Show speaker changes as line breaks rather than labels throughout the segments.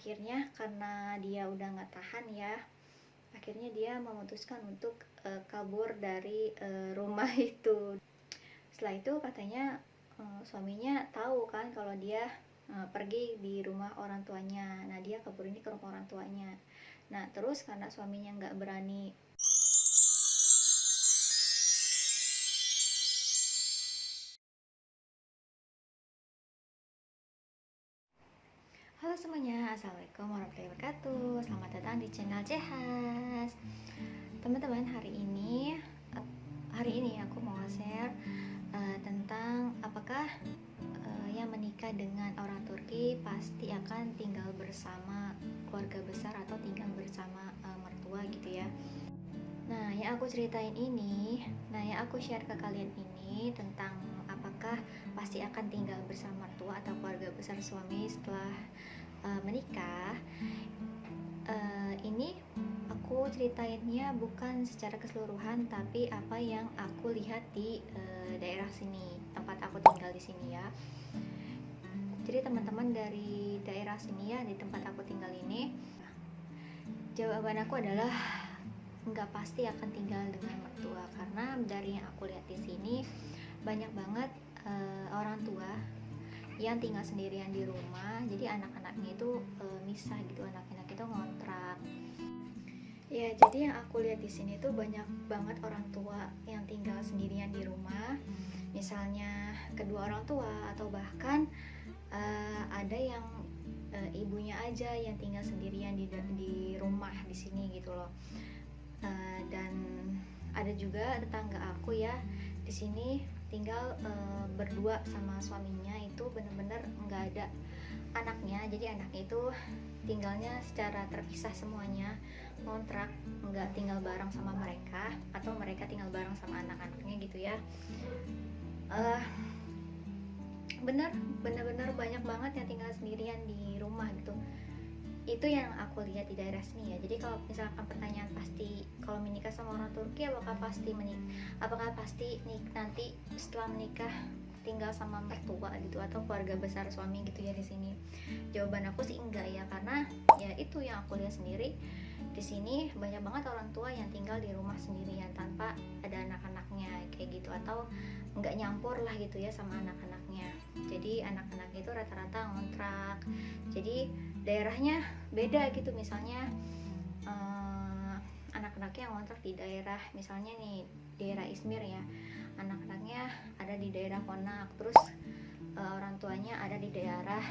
akhirnya karena dia udah nggak tahan ya, akhirnya dia memutuskan untuk kabur dari rumah itu. Setelah itu katanya suaminya tahu kan kalau dia pergi di rumah orang tuanya. Nah dia kabur ini ke rumah orang tuanya. Nah terus karena suaminya nggak berani. Halo semuanya, assalamualaikum warahmatullahi wabarakatuh. Selamat datang di channel Cehas. Teman-teman, hari ini aku mau share tentang apakah yang menikah dengan orang Turki pasti akan tinggal bersama keluarga besar atau tinggal bersama mertua gitu ya. Nah, yang aku ceritain ini, yang aku share ke kalian ini tentang apakah pasti akan tinggal bersama mertua atau keluarga besar suami setelah menikah. Ini aku ceritainnya bukan secara keseluruhan, tapi apa yang aku lihat di daerah sini, tempat aku tinggal di sini ya. Jadi teman-teman dari daerah sini ya, di tempat aku tinggal ini, jawaban aku adalah nggak pasti akan tinggal dengan mertua, karena dari yang aku lihat di sini banyak banget orang tua yang tinggal sendirian di rumah. Jadi anak-anaknya itu misah gitu, anak-anak itu ngontrak. Ya, jadi yang aku lihat di sini tuh banyak banget orang tua yang tinggal sendirian di rumah. Misalnya kedua orang tua atau bahkan ada yang ibunya aja yang tinggal sendirian di rumah di sini gitu loh. Dan ada juga tetangga aku ya di sini tinggal berdua sama suaminya, itu bener-bener nggak ada anaknya. Jadi anaknya itu tinggalnya secara terpisah semuanya, ngontrak, nggak tinggal bareng sama mereka, atau mereka tinggal bareng sama anak-anaknya gitu ya. Bener-bener banyak banget yang tinggal sendirian di rumah gitu. Itu yang aku lihat di daerah sini ya. Jadi kalau misalkan pertanyaan pasti kalau menikah sama orang Turki apakah pasti nanti setelah menikah tinggal sama mertua gitu atau keluarga besar suami gitu ya di sini, jawaban aku sih enggak ya, karena ya itu yang aku lihat sendiri di sini banyak banget orang tua yang tinggal di rumah sendirian tanpa ada anak-anaknya kayak gitu, atau nggak nyampur lah gitu ya sama anak-anaknya. Jadi anak-anaknya itu rata-rata ngontrak, jadi daerahnya beda gitu. Misalnya anak-anaknya yang ngontrak di daerah, misalnya nih daerah Izmir ya, anak-anaknya ada di daerah Konak, terus orang tuanya ada di daerah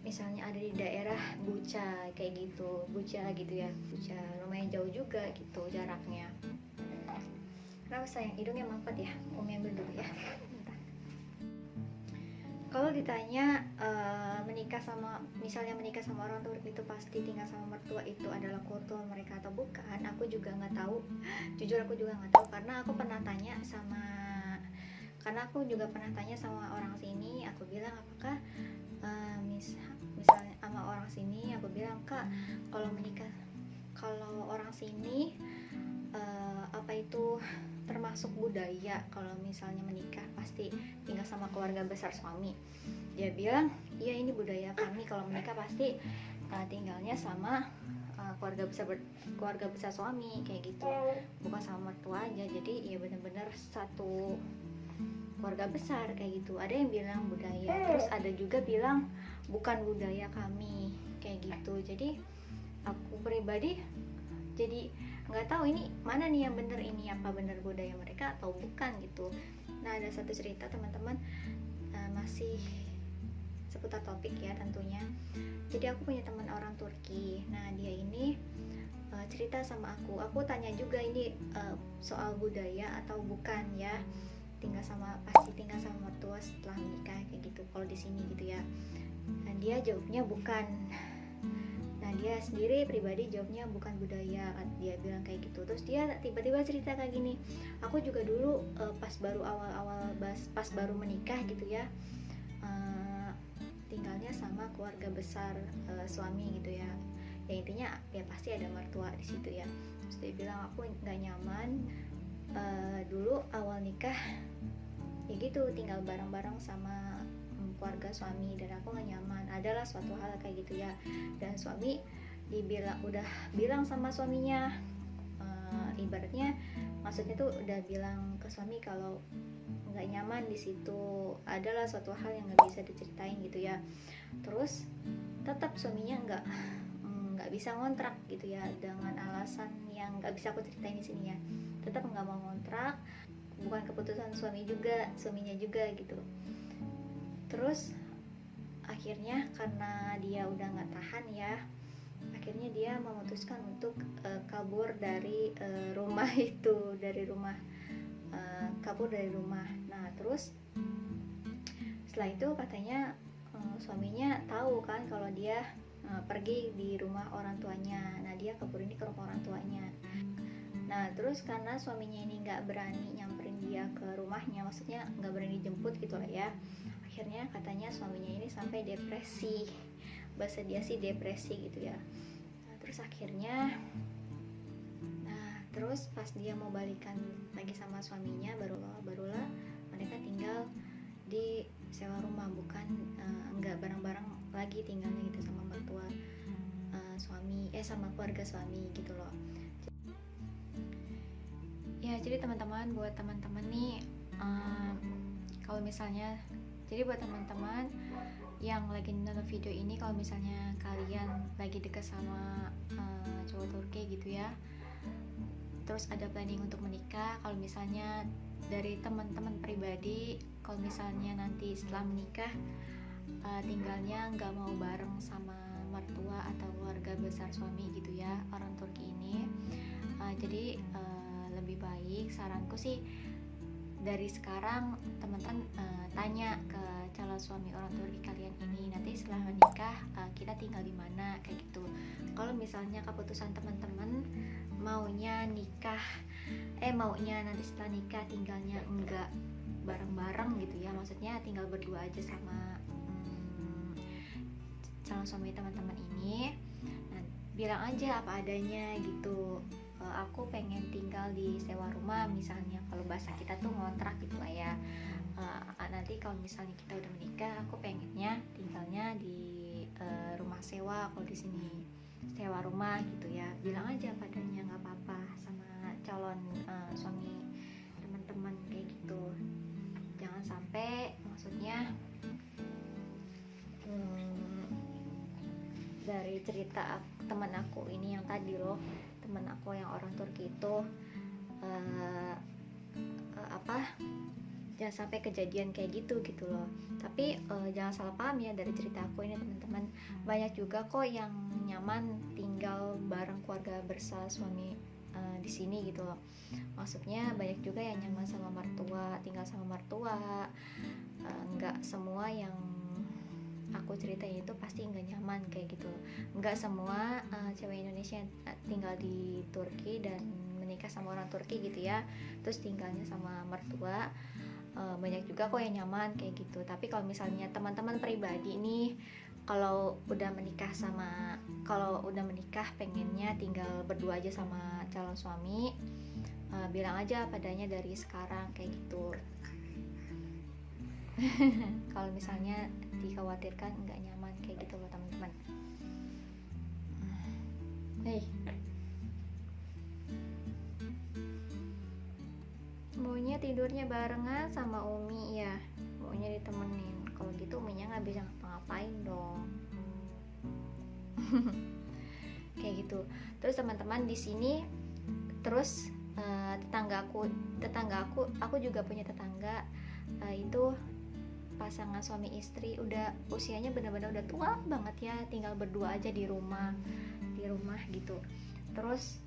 misalnya ada di daerah Buca kayak gitu, Buca ya, Buca lumayan jauh juga gitu jaraknya. Kenapa sayang hidungnya mampet ya? Umi ambil dulu ya. Kalau ditanya misalnya menikah sama orang Turki itu pasti tinggal sama mertua itu adalah kultur mereka atau bukan, aku juga nggak tahu. Jujur aku juga nggak tahu, karena aku juga pernah tanya sama orang sini. Aku bilang apakah misalnya sama orang sini, aku bilang, Kak, kalau orang sini apa itu termasuk budaya kalau misalnya menikah pasti tinggal sama keluarga besar suami? Dia bilang, iya ini budaya kami, kalau menikah pasti tinggalnya sama keluarga besar suami kayak gitu, bukan sama mertua aja. Jadi ya benar-benar satu keluarga besar kayak gitu. Ada yang bilang budaya, terus ada juga bilang bukan budaya kami kayak gitu. Jadi aku pribadi jadi nggak tahu ini mana nih yang bener, ini apa bener budaya mereka atau bukan gitu. Nah ada satu cerita teman-teman, masih seputar topik ya tentunya. Jadi aku punya teman orang Turki. Nah dia ini cerita sama aku tanya juga ini soal budaya atau bukan ya, pasti tinggal sama mertua setelah menikah kayak gitu kalau di sini gitu ya. Nah dia jawabnya bukan. Nah dia sendiri pribadi jawabnya bukan budaya, dia bilang kayak gitu. Terus dia tiba-tiba cerita kayak gini, aku juga dulu pas baru menikah gitu ya, tinggalnya sama keluarga besar suami gitu ya. Ya intinya ya pasti ada mertua di situ ya. Terus dia bilang aku nggak nyaman dulu awal nikah ya gitu, tinggal bareng-bareng sama keluarga suami dan aku gak nyaman, adalah suatu hal kayak gitu ya. Dan suami udah bilang sama suaminya, ibaratnya maksudnya tuh udah bilang ke suami kalau nggak nyaman di situ, adalah suatu hal yang nggak bisa diceritain gitu ya. Terus tetap suaminya nggak bisa ngontrak gitu ya, dengan alasan yang nggak bisa aku ceritain di sini ya. Tetap nggak mau ngontrak, bukan keputusan suaminya juga gitu. Terus akhirnya karena dia udah nggak tahan ya, akhirnya dia memutuskan untuk kabur dari rumah itu, kabur dari rumah. Nah terus setelah itu katanya suaminya tahu kan kalau dia pergi di rumah orang tuanya. Nah dia kabur ini ke rumah orang tuanya. Nah terus karena suaminya ini nggak berani nyamperin dia ke rumahnya, maksudnya nggak berani jemput gitu lah ya, akhirnya katanya suaminya ini sampai depresi, bahasa dia sih depresi gitu ya. Nah terus akhirnya, terus pas dia mau balikan lagi sama suaminya, barulah mereka tinggal di sewa rumah, bukan nggak bareng-bareng lagi tinggalnya gitu sama mertua sama keluarga suami gitu loh. Ya jadi teman-teman, buat teman-teman nih kalau misalnya, jadi buat teman-teman yang lagi nonton video ini, kalau misalnya kalian lagi deket sama cowok Turki gitu ya, terus ada planning untuk menikah, kalau misalnya dari teman-teman pribadi, kalau misalnya nanti setelah menikah tinggalnya nggak mau bareng sama mertua atau keluarga besar suami gitu ya, orang Turki ini, jadi lebih baik saranku sih dari sekarang teman-teman tanya ke calon suami orang Turki kalian ini, nanti setelah menikah kita tinggal di mana kayak gitu. Kalau misalnya keputusan teman-teman maunya nanti setelah nikah tinggalnya enggak bareng-bareng gitu ya, maksudnya tinggal berdua aja sama calon suami teman-teman ini, nah, bilang aja apa adanya gitu. Aku pengen tinggal di sewa rumah misalnya, kalau bahasa kita tuh ngontrak gitu lah ya. Nanti kalau misalnya kita udah menikah, aku pengennya tinggalnya di rumah sewa, kalau di sini sewa rumah gitu ya. Bilang aja padanya, nggak apa-apa sama calon suami teman-teman kayak gitu. Jangan sampai, maksudnya dari cerita teman aku ini yang tadi loh, teman aku yang orang Turki itu jangan sampai kejadian kayak gitu loh. Tapi jangan salah paham ya, dari cerita aku ini teman-teman, banyak juga kok yang nyaman tinggal bareng keluarga besar suami di sini gitu loh. Maksudnya banyak juga yang nyaman sama mertua, tinggal sama mertua. Nggak semua yang aku ceritain itu pasti nggak nyaman kayak gitu. Nggak semua cewek Indonesia yang tinggal di Turki dan menikah sama orang Turki gitu ya, terus tinggalnya sama mertua, banyak juga kok yang nyaman kayak gitu. Tapi kalau misalnya teman-teman pribadi nih, kalau udah menikah pengennya tinggal berdua aja sama calon suami, bilang aja padanya dari sekarang kayak gitu. Kalau misalnya dikhawatirkan nggak nyaman kayak gitu loh teman-teman. Maunya tidurnya barengan sama Umi ya, maunya ditemenin. Kalau gitu Uminya nggak bisa ngapa-ngapain dong. Kayak gitu. Terus teman-teman di sini, terus tetangga aku juga punya tetangga itu pasangan suami istri, udah usianya benar-benar udah tua banget ya, tinggal berdua aja di rumah gitu. Terus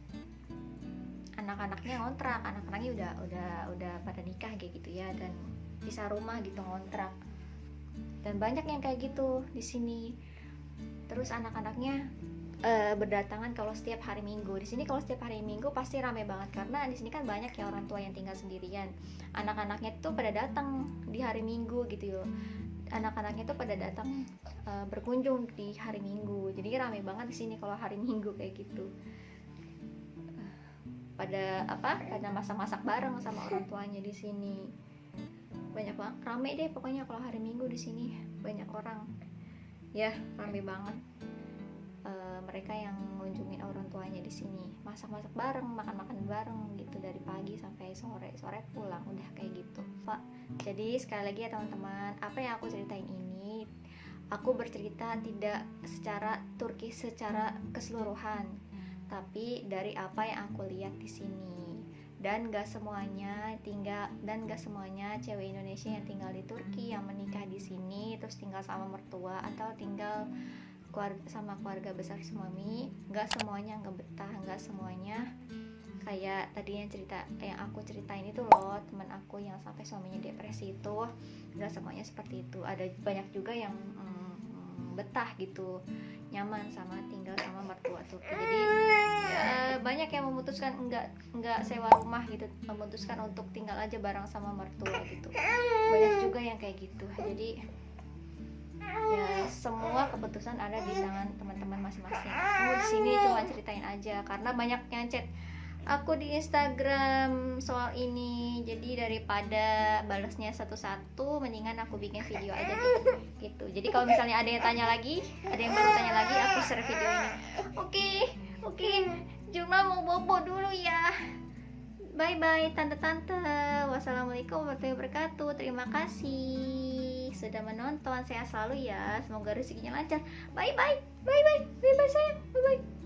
anak-anaknya ngontrak, anak-anaknya udah pada nikah kayak gitu ya, dan pisah rumah gitu, ngontrak. Dan banyak yang kayak gitu di sini. Terus anak-anaknya berdatangan kalau setiap hari Minggu. Di sini kalau setiap hari Minggu pasti rame banget, karena di sini kan banyak ya orang tua yang tinggal sendirian. Anak-anaknya tuh pada datang di hari Minggu gitu. Anak-anaknya tuh pada datang berkunjung di hari Minggu. Jadi rame banget di sini kalau hari Minggu kayak gitu. Pada masak-masak bareng sama orang tuanya di sini. Banyak banget, rame deh pokoknya kalau hari Minggu di sini. banyak orang ya, rame banget. Mereka yang ngunjungin orang tuanya di sini, masak-masak bareng, makan-makan bareng gitu dari pagi sampai sore pulang, udah kayak gitu. Jadi sekali lagi ya teman-teman, apa yang aku ceritain ini aku bercerita tidak secara Turki secara keseluruhan, tapi dari apa yang aku lihat di sini. Dan gak semuanya cewek Indonesia yang tinggal di Turki yang menikah di sini terus tinggal sama mertua atau tinggal sama keluarga besar suami, nggak semuanya nggak betah, nggak semuanya kayak tadi yang aku ceritain itu loh, teman aku yang sampai suaminya depresi itu, nggak semuanya seperti itu. Ada banyak juga yang betah gitu, nyaman sama tinggal sama mertua Turki. Jadi ya, banyak yang memutuskan nggak sewa rumah gitu, memutuskan untuk tinggal aja bareng sama mertua gitu. Banyak juga yang kayak gitu. Jadi ya semua keputusan ada di tangan teman-teman masing-masing. Aku di sini cuma ceritain aja karena banyak yang chat aku di Instagram soal ini, jadi daripada balasnya satu-satu mendingan aku bikin video aja gitu. Jadi kalau misalnya ada yang baru tanya lagi, aku share video ini. Oke, Juna mau bobo dulu ya. Bye tante-tante. Wassalamualaikum warahmatullahi wabarakatuh. Terima kasih sudah menonton. Sehat selalu ya. Semoga rezekinya lancar. Bye sayang. Bye.